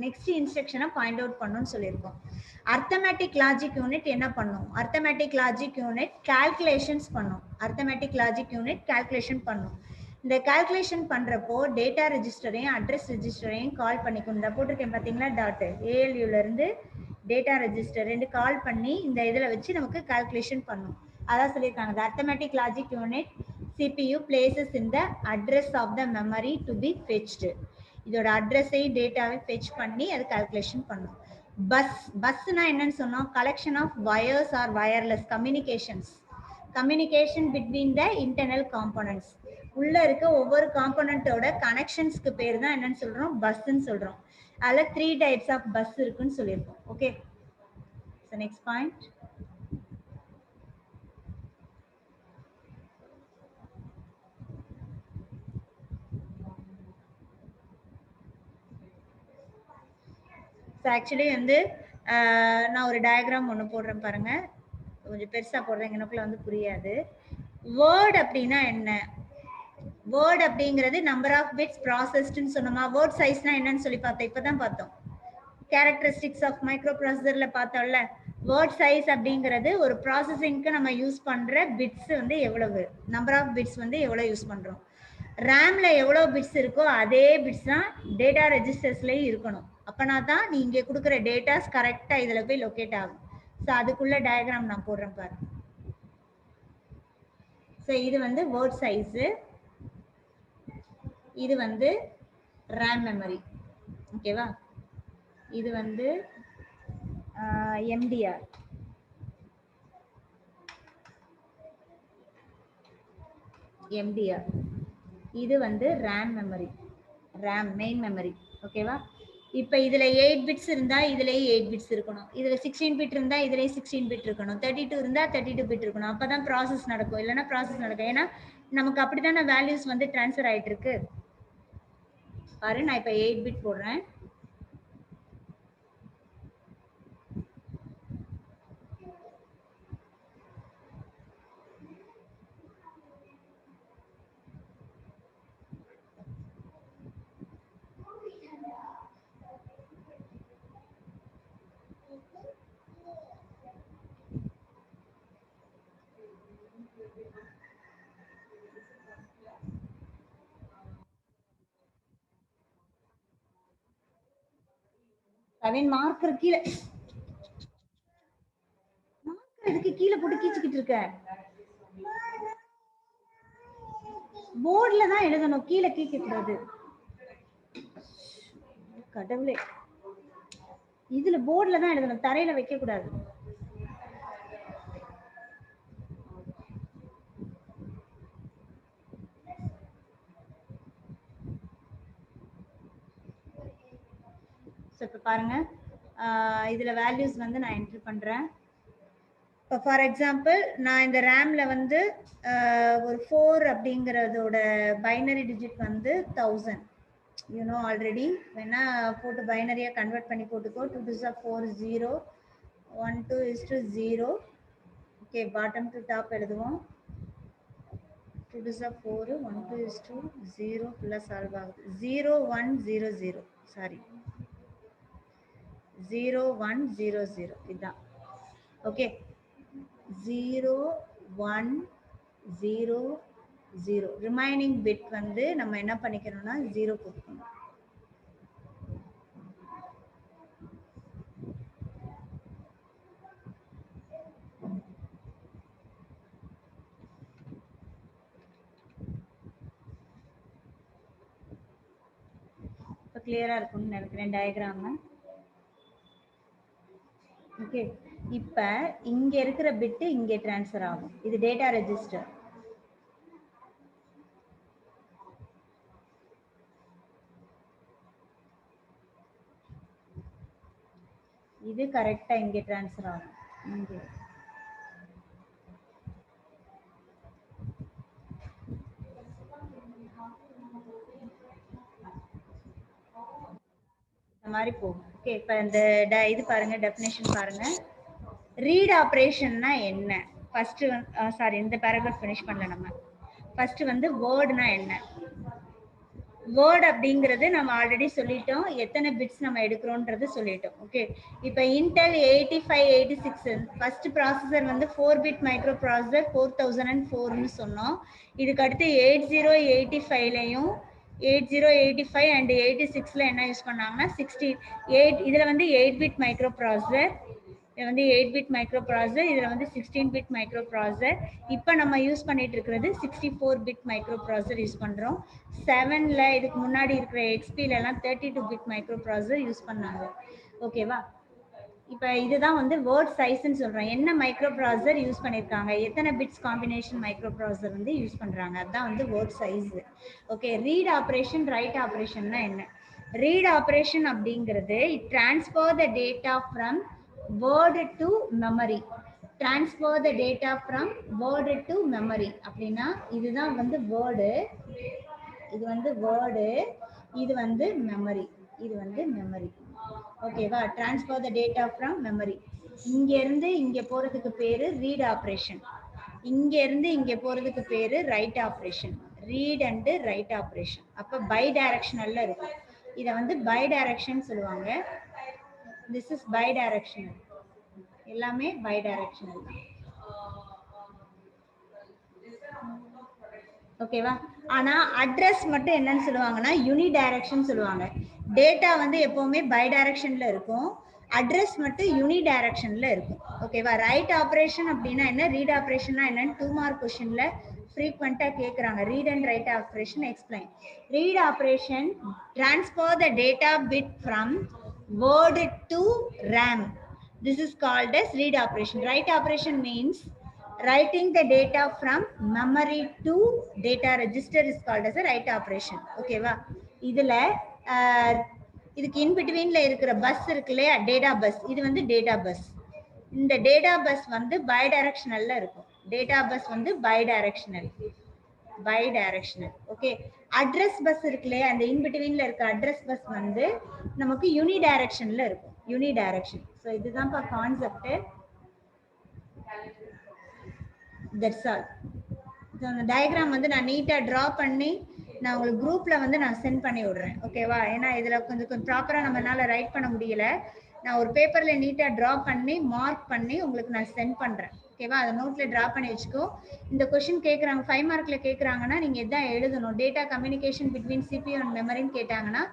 நெக்ஸ்ட் இன்ஸ்ட்ரக்ஷனை பாயிண்ட் அவுட் பண்ணும்னு சொல்லியிருக்கோம். அர்த்தமேட்டிக் லாஜிக் யூனிட் என்ன பண்ணும்? அர்த்தமேட்டிக் லாஜிக் யூனிட் கால்குலேஷன்ஸ் பண்ணும். அர்த்தமேட்டிக் லாஜிக் யூனிட் கால்குலேஷன் பண்ணும். இந்த கால்குலேஷன் பண்றப்போ டேட்டா ரெஜிஸ்டரையும் அட்ரஸ் ரெஜிஸ்டரையும் கால் பண்ணிக்கும். இந்த போட்டிருக்கேன் பார்த்தீங்களா, டாட் ஏஎல்யூல இருந்து டேட்டா ரெஜிஸ்டர் ரெண்டு கால் பண்ணி இந்த இதில் வச்சு நமக்கு கால்குலேஷன் பண்ணும். அதான் சொல்லியிருக்காங்க. The arithmetic logic unit CPU places in the address of the memory to be fetched. இதோட அட்ரஸை டேட்டாவை ஃபெச் பண்ணி அது கால்குலேஷன் பண்ணும். பஸ்னா என்னன்னு சொன்னோம்? Collection of wires or wireless communication between the internal components. உள்ள இருக்க ஒவ்வொரு காம்போனன்ட்டோட கனெக்ஷன்ஸ்க்கு பேர் தான் என்னன்னு சொல்றோம்? பஸ்ன்னு சொல்றோம். அதுல 3 டைப்ஸ் ஆஃப் பஸ் இருக்குன்னு சொல்லியிருக்கோம். Okay, so next point. Actually வந்து நான் ஒரு டயக்ராம் ஒன்று போடுறேன் பாருங்க. கொஞ்சம் பெருசா போடுறேன், எனக்குள்ள வந்து புரியாது. வேர்ட் அப்படின்னா என்ன? வேர்ட் அப்படிங்கிறது நம்பர் ஆஃப் பிட்ஸ் ப்ராசஸ்ட்னு சொன்னோமா? வேர்ட் சைஸ்னா என்னன்னு சொல்லி பார்த்தோம், இப்பதான் பார்த்தோம். கேரக்டரிஸ்டிக்ஸ் ஆஃப் மைக்ரோ ப்ராசஸர்ல பார்த்தோம்ல. வேர்ட் சைஸ் அப்படிங்கிறது ஒரு ப்ராசஸிங்க்கு நம்ம யூஸ் பண்ற பிட்ஸ் வந்து எவ்வளவு, நம்பர் ஆஃப் பிட்ஸ் வந்து எவ்வளவு யூஸ் பண்றோம். ரேம்ல எவ்வளவு பிட்ஸ் இருக்கோ அதே பிட்ஸ் தான் டேட்டா ரெஜிஸ்டர்ஸ்லயும் இருக்கணும். அப்பனா தான் நீ இங்க கொடுக்குற டேட்டாஸ் கரெக்டா இதுல போய் லொகேட் ஆகும். ஸோ அதுக்குள்ள டயக்ராம் நான் போடுறேன் பாரு. ஸோ இது வந்து வேர்ட் சைஸ், இது வந்து ரேம் மெமரி. ஓகேவா? இது வந்து எம்டிஆர், இது வந்து RAM memory, RAM main memory. ஓகேவா? இப்போ இதுல 8 பிட்ஸ் இருந்தா இதுலயே 8 பிட்ஸ் இருக்கணும். இதுல 16 பிட் இருந்தா இதுலயே 16 பிட் இருக்கணும். 32 இருந்தா 32 பிட் இருக்கணும். அப்பதான் ப்ராசஸ் நடக்கும், இல்லைன்னா ப்ராசஸ் நடக்கும். ஏன்னா நமக்கு அப்படித்தானே வேல்யூஸ் வந்து டிரான்ஸ்ஃபர் ஆயிட்டு இருக்கு. பாரு, நான் இப்ப 8 பிட் போடுறேன். கவின் மார்க்கர் கீழே, மார்க்கர் எதுக்கு கீழே போட்டு கீச்சிக்கிட்டு இருக்க? போர்ட்ல தான் எழுதணும், கீழே கீக்க கூடாது. கடவுளே, இதுல போர்ட்ல தான் எழுதணும், தரையில வைக்க கூடாது. இப்ப பாருங்க, இதுல வேல்யூஸ் வந்து நான் என்ட்ரி பண்றேன். இப்போ ஃபார் எக்ஸாம்பிள் நான் இந்த ரேம்ல வந்து ஒரு 4 அப்படிங்கிறதோட பைனரி டிஜிட் வந்து 1000. யூனோ ஆல்ரெடி வேணா போட்டு பைனரியா கன்வெர்ட் பண்ணி போட்டுக்கோ. 2 2 are 4 0 1 2 is to 0. Okay, bottom to top எழுதுவோம். 2 2 are 4 1 2 is to 0 plus solve ஆகுது. 0 1 0 0, சாரி 0 1 0 0 இதுதான். ஓகே, 0 1 0 0. ரிமைனிங் பிட் வந்து நம்ம என்ன பண்ணிக்கணும்னா 0 போட்டுக்கணும். இப்போ கிளியரா இருக்கும்னு நினைக்கிறேன் டயக்ராம். ஓகே, இப்ப இங்க இருக்கிற பிட் இங்க ட்ரான்ஸ்ஃபர் ஆகும். இது டேட்டா ரெஜிஸ்டர். இது கரெக்டா இங்க ட்ரான்ஸ்ஃபர் ஆகும். இங்க இந்த மாதிரி போகும். ஓகே, இப்ப இந்த இது பாருங்க, டெஃபினேஷன் பாருங்க. ரீட் ஆபரேஷன்னா என்ன? ஃபர்ஸ்ட் சாரி, இந்த பேராகிராஃப் ஃபினிஷ் பண்ணல நம்ம. ஃபர்ஸ்ட் வந்து வேர்ட்னா என்ன? வேர்ட் அப்படிங்கிறது நம்ம ஆல்ரெடி சொல்லிட்டோம், எத்தனை பிட்ஸ் நம்ம எடுக்கிறோன்றது சொல்லிட்டோம். ஓகே, இப்போ இன்டெல் 8586 ஃபர்ஸ்ட் ப்ராசஸர் வந்து 4 பிட் மைக்ரோ ப்ராசஸர் 4004ன்னு சொன்னோம். இதுக்கு அடுத்து 8085லையும் 8085 அண்ட் 86ல என்ன யூஸ் பண்ணாங்கன்னா 68 இதுல வந்து 8 பிட் மைக்ரோ ப்ராசஸர், இது வந்து 8 பிட் மைக்ரோ ப்ராசஸர், இதுல வந்து 16 பிட் மைக்ரோ ப்ராசஸர். இப்போ நம்ம யூஸ் பண்ணிட்டு இருக்கிறது 64 பிட் மைக்ரோ ப்ராசஸர் யூஸ் பண்றோம். 7ல இதுக்கு முன்னாடி இருக்கிற XPல எல்லாம் 32 பிட் மைக்ரோ ப்ராசஸர் யூஸ் பண்ணாங்க. ஓகேவா? இப்போ இதுதான் வந்து வேர்ட் சைஸ்ன்னு சொல்றோம். என்ன மைக்ரோ ப்ராசஸர் யூஸ் பண்ணிருக்காங்க, எத்தனை பிட்ஸ் காம்பினேஷன் மைக்ரோ ப்ராசஸர் வந்து யூஸ் பண்றாங்க, அதுதான் வந்து word size. Okay, read operation, write ஆபரேஷன்னா என்ன? ரீட் ஆபரேஷன் அப்படிங்கிறது it transfer the data from word to memory. Transfer the data from word to memory அப்படின்னா இதுதான் வந்து வேர்டு, இது வந்து வேர்டு, இது வந்து மெமரி, இது வந்து மெமரி. ஓகேவா? Transfer the data from memory. இங்க இருந்து இங்க போறதுக்கு பேரு ரீட் ஆபரேஷன், இங்க இருந்து இங்க போறதுக்கு பேரு write operation. Read and write operation. அப்ப பை டைரக்ஷனல்ல இருக்கும். இத வந்து பை டைரக்ஷன் சொல்லுவாங்க. திஸ் இஸ் பை டைரக்ஷனல், எல்லாமே பை டைரக்ஷனல் தான். ஓகேவா? ஆனா அட்ரஸ் மட்டும் என்னன்னு சொல்லுவாங்கன்னா யூனி டைரக்ஷன் சொல்லுவாங்க. டேட்டா வந்து எப்பவுமே பை டைரக்ஷன்ல இருக்கும், அட்ரஸ் மட்டும் யூனி டைரக்ஷன்ல இருக்கும். ஓகேவா? ரைட் ஆபரேஷன் அப்படின்னா என்ன, ரீட் ஆபரேஷன்னா என்னன்னு 2 மார்க் கொஸ்டின்ல frequently கேக்குறாங்க. Read and write operation explain. Read operation transfer the data bit from word to RAM. This is called as read operation. Write operation means writing the data from memory to data register is called as a write operation. ஓகேவா? இதுல இதுக்கு இன் பிட்வீன்ல இருக்கிற bus இருக்கு இல்லையா, data bus, இது வந்து data bus. இந்த data bus வந்து பை டைரக்ஷனல்ல இருக்கும். டேட்டா பஸ் வந்து bidirectional, bidirectional. Okay, address bus இருக்கு இல்லையா, அந்த இன் பிட்வீன்ல இருக்க அட்ரஸ் பஸ் வந்து நமக்கு யூனி டைரக்ஷன்ல இருக்கும், யூனி டைரக்ஷன். ஸோ இதுதான் கான்செப்ட். That's all. அந்த டயக்ராம் வந்து நான் நீட்டா டிரா பண்ணி நான் உங்களுக்கு குரூப்ல வந்து நான் சென்ட் பண்ணி விடுறேன். ஓகேவா? ஏன்னா இதுல கொஞ்சம் ப்ராப்பரா நம்மளால ரைட் பண்ண முடியல. நான் ஒரு பேப்பர்ல நீட்டா டிரா பண்ணி மார்க் பண்ணி உங்களுக்கு நான் சென்ட் பண்றேன். ஓகேவா? அதை நோட்ல டிரா பண்ணி வச்சுக்கோ. இந்த கொஸ்டின் கேட்குறாங்க 5 மார்க்ல கேட்குறாங்கன்னா நீங்க இதான் எழுதணும். Data communication between CPU and மெமரின்னு கேட்டாங்கன்னா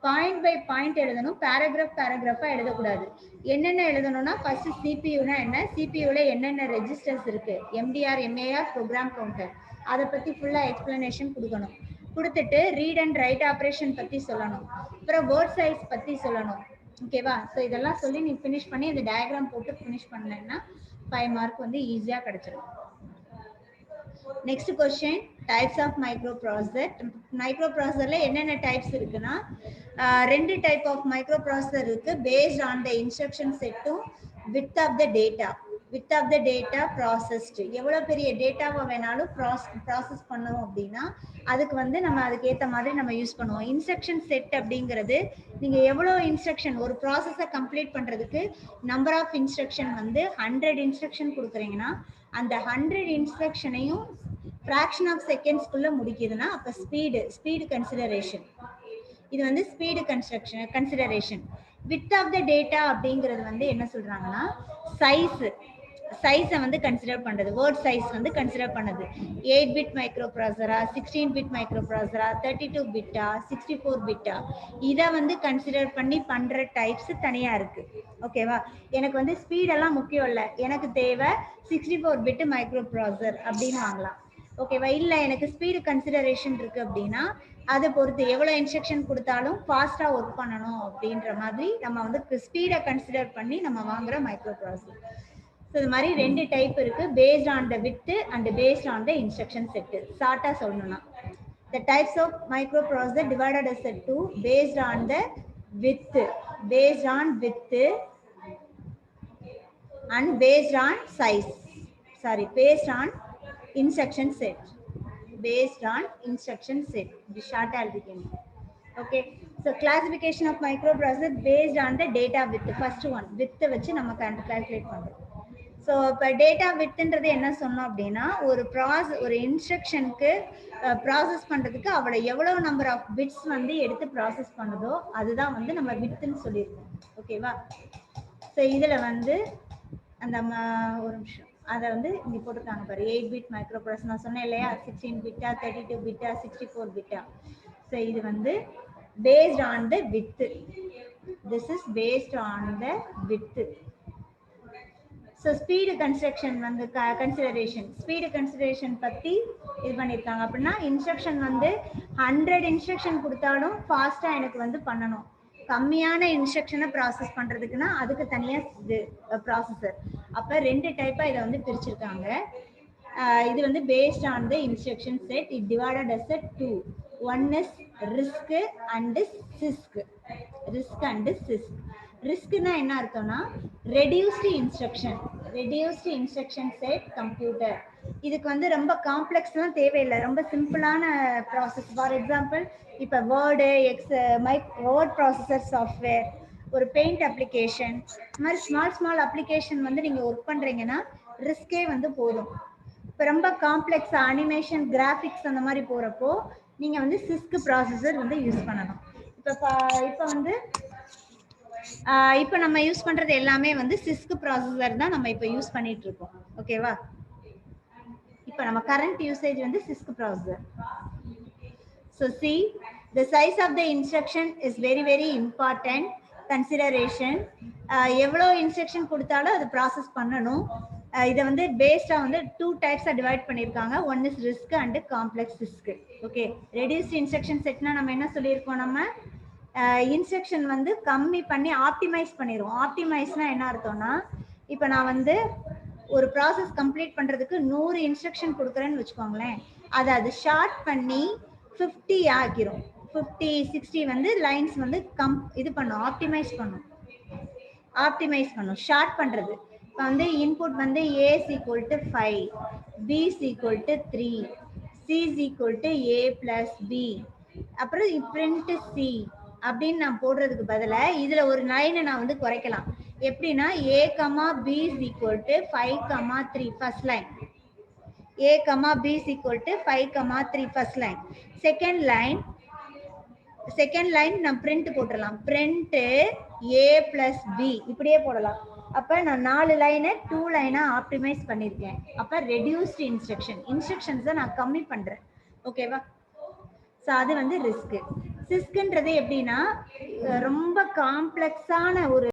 பாயிண்ட் பை பாயிண்ட் எழுதணும், பேராகிராஃப் பேராகிராஃபா எழுதக்கூடாது. என்னென்ன எழுதணும்னா ஃபர்ஸ்ட் சிபியூனா என்ன, சிபியூல என்னென்ன ரெஜிஸ்டர்ஸ் இருக்கு, எம்டிஆர், எம்ஏஆர், ப்ரோக்ராம் கவுண்டர், அதை பத்தி ஃபுல்லா எக்ஸ்பிளனேஷன் கொடுக்கணும். கொடுத்துட்டு ரீட் அண்ட் ரைட் ஆபரேஷன் பத்தி சொல்லணும், அப்புறம் வேர்ட் சைஸ் பத்தி சொல்லணும். ஓகேவா? ஸோ இதெல்லாம் சொல்லி நீ ஃபினிஷ் பண்ணி அந்த டயக்ராம் போட்டு ஃபினிஷ் பண்ணேன்னா 5 மார்க் வந்து ஈஸியா கிடைச்சிடும். Next question, types of micro processor. Micro ப்ராசஸர்ல என்னென்ன டைப்ஸ் இருக்குன்னா 2 டைப் ஆஃப் மைக்ரோ ப்ராசஸர் இருக்கு. பேஸ்ட் ஆன் த இன்ஸ்ட்ரக்ஷன் செட்டும் with of the data, with of the data processed. எவ்வளோ பெரிய டேட்டாவை வேணாலும் ப்ராசஸ் பண்ணணும் அப்படின்னா அதுக்கு வந்து நம்ம அதுக்கு ஏற்ற மாதிரி நம்ம யூஸ் பண்ணுவோம். இன்ஸ்ட்ரக்ஷன் செட் அப்படிங்கிறது நீங்க எவ்வளோ இன்ஸ்ட்ரக்ஷன் ஒரு ப்ராசஸை கம்ப்ளீட் பண்றதுக்கு நம்பர் ஆஃப் இன்ஸ்ட்ரக்ஷன் வந்து 100 இன்ஸ்ட்ரக்ஷன் கொடுக்குறீங்கன்னா அந்த 100 இன்ஸ்ட்ரக்ஷனையும் fraction ஆஃப் செகண்ட்ஸ்க்குள்ள முடிக்குதுன்னா அப்ப ஸ்பீடு கன்சிடரேஷன். இது வந்து speed consideration. With of the data அப்படிங்கிறது வந்து என்ன சொல்றாங்கன்னா சைஸை வந்து கன்சிடர் பண்றது, வேர்ட் சைஸ் வந்து கன்சிடர் பண்ணது. 8 பிட் மைக்ரோ ப்ராசஸரா, 16 பிட் மைக்ரோ ப்ராசஸரா, 32 பிட்டா, 64 பிட்டா, இதை வந்து கன்சிடர் பண்ணி பண்ற டைப்ஸ் தனியா இருக்கு. ஓகேவா? எனக்கு வந்து ஸ்பீடெல்லாம் முக்கியம் இல்லை, எனக்கு தேவை 64 பிட் மைக்ரோ ப்ராசஸர் அப்படின்னு வாங்கலாம். ஓகேவா? இல்ல எனக்கு ஸ்பீடு கன்சிடரேஷன் இருக்கு அப்படின்னா அதை பொறுத்து எவ்வளவு இன்ஸ்ட்ரக்ஷன் கொடுத்தாலும் ஃபாஸ்டா ஒர்க் பண்ணணும் அப்படின்ற மாதிரி நம்ம வந்து ஸ்பீடை கன்சிடர் பண்ணி நம்ம வாங்குற மைக்ரோ ப்ராசஸர். ஸோ இது மாதிரி 2 டைப் இருக்கு, based on the with and paste on the instruction set. ஷார்ட்டா சொல்லணும்னா the types of microprocessor divided as a 2 based on the width and based on size, based on instruction set, this short algorithm. Okay, so classification of microprocessor based on the data width. First one width வச்சு நம்ம calculate பண்றோம். So இப்போ data வித்துன்றது என்ன சொன்னோம் அப்படின்னா ஒரு இன்ஸ்ட்ரக்ஷனுக்கு process பண்ணுறதுக்கு அவளை எவ்வளோ நம்பர் ஆஃப் பிட்ஸ் வந்து எடுத்து ப்ராசஸ் பண்ணுதோ அதுதான் வந்து நம்ம வித்துன்னு சொல்லியிருக்கோம். ஓகேவா? ஸோ இதில் வந்து அந்த ஒரு நிமிஷம் அதை வந்து இங்கே போட்டிருக்காங்க பாரு, 8 பிட் மைக்ரோ ப்ராசஸர் நான் சொன்னேன் இல்லையா, 16 பிட்டா 32 பிட்டா 64 பிட்டா. ஸோ இது வந்து based on the with, this is based on the with. So speed construction வந்து ஸ்பீடு கன்சிடரேஷன் பற்றி இது பண்ணியிருக்காங்க. அப்படின்னா இன்ஸ்ட்ரக்ஷன் வந்து 100 இன்ஸ்ட்ரக்ஷன் கொடுத்தாலும் ஃபாஸ்ட்டாக எனக்கு வந்து பண்ணணும். கம்மியான இன்ஸ்ட்ரக்ஷனை ப்ராசஸ் பண்ணுறதுக்குன்னா அதுக்கு தனியாக இது ப்ராசஸர். அப்போ 2 டைப்பாக இதை வந்து பிரிச்சிருக்காங்க. இது வந்து based on the instruction set. It divided as 2. One is RISC and CISC. ரிஸ்க்னா என்ன அர்த்தம்னா ரெடியூஸ்டு இன்ஸ்ட்ரக்ஷன் செட் கம்ப்யூட்டர். இதுக்கு வந்து ரொம்ப காம்ப்ளெக்ஸ்லாம் தேவையில்லை, ரொம்ப சிம்பிளான ப்ராசஸ். ஃபார் எக்ஸாம்பிள் இப்போ வேர்டு வேர்ட் ப்ராசஸர் சாஃப்ட்வேர், ஒரு பெயிண்ட் அப்ளிகேஷன், இந்த மாதிரி ஸ்மால் அப்ளிகேஷன் வந்து நீங்கள் ஒர்க் பண்ணுறீங்கன்னா ரிஸ்கே வந்து போதும். இப்போ ரொம்ப காம்ப்ளெக்ஸ் அனிமேஷன் கிராஃபிக்ஸ் அந்த மாதிரி போகிறப்போ நீங்கள் வந்து சிஸ்க் ப்ராசஸர் வந்து யூஸ் பண்ணணும். இப்போ நம்ம யூஸ் பண்றது எல்லாமே வந்து சிஸ்க் ப்ராசஸர் தான் நம்ம இப்போ யூஸ் பண்ணிட்டு இருக்கோம். ஓகேவா? இப்போ நம்ம கரண்ட் யூசேஜ் வந்து CISC processor. So see, the size of the instruction is very important consideration. எவ்வளோ இன்ஸ்ட்ரக்ஷன் கொடுத்தாலும் அது ப்ராசஸ் பண்ணணும். இதை வந்து பேஸ்டா வந்து 2 டைப்ஸா டிவைட் பண்ணியிருக்காங்க. One is RISC and complex RISC. Okay, reduced instruction செட்னா நம்ம என்ன சொல்லியிருக்கோம், நம்ம இன்ஸ்ட்ரக்ஷன் வந்து கம்மி பண்ணி ஆப்டிமைஸ் பண்ணிடுவோம். ஆப்டிமைஸ்னா என்ன அர்த்தம்னா, இப்போ நான் வந்து ஒரு ப்ராசஸ் கம்ப்ளீட் பண்ணுறதுக்கு 100 இன்ஸ்ட்ரக்ஷன் கொடுக்குறேன்னு வச்சுக்கோங்களேன், அது ஷார்ட் பண்ணி 50 ஆக்கிரும். 50 60 வந்து லைன்ஸ் வந்து இது பண்ணும், ஆப்டிமைஸ் பண்ணும் ஷார்ட் பண்ணுறது. இப்போ வந்து இன்புட் வந்து A is equal to 5, B is equal to 3, C is equal to A plus B, அப்புறம் பிரிண்ட் C அப்படின்னு நான் போடுறதுக்கு பதிலா இதுல ஒரு லைனை நான் வந்து குறைக்கலாம். எப்படின்னா A, B is equal to 5, 3 first line. A, B is equal to 5, 3 first line. Second line நான் பிரிண்ட் போட்டுடலாம். பிரிண்ட் A plus B இப்படியே போடலாம். அப்ப நான் 4 லைனை 2 லைனா ஆப்டிமைஸ் பண்ணிருக்கேன். அப்ப ரெடியூஸ்டு இன்ஸ்ட்ரக்ஷன்ஸை நான் கம்மி பண்றேன். ஓகேவா? ஸோ அது வந்து ரிஸ்க். சிஸ்க்ன்றது எப்படின்னா ரொம்ப காம்ப்ளெக்ஸான ஒரு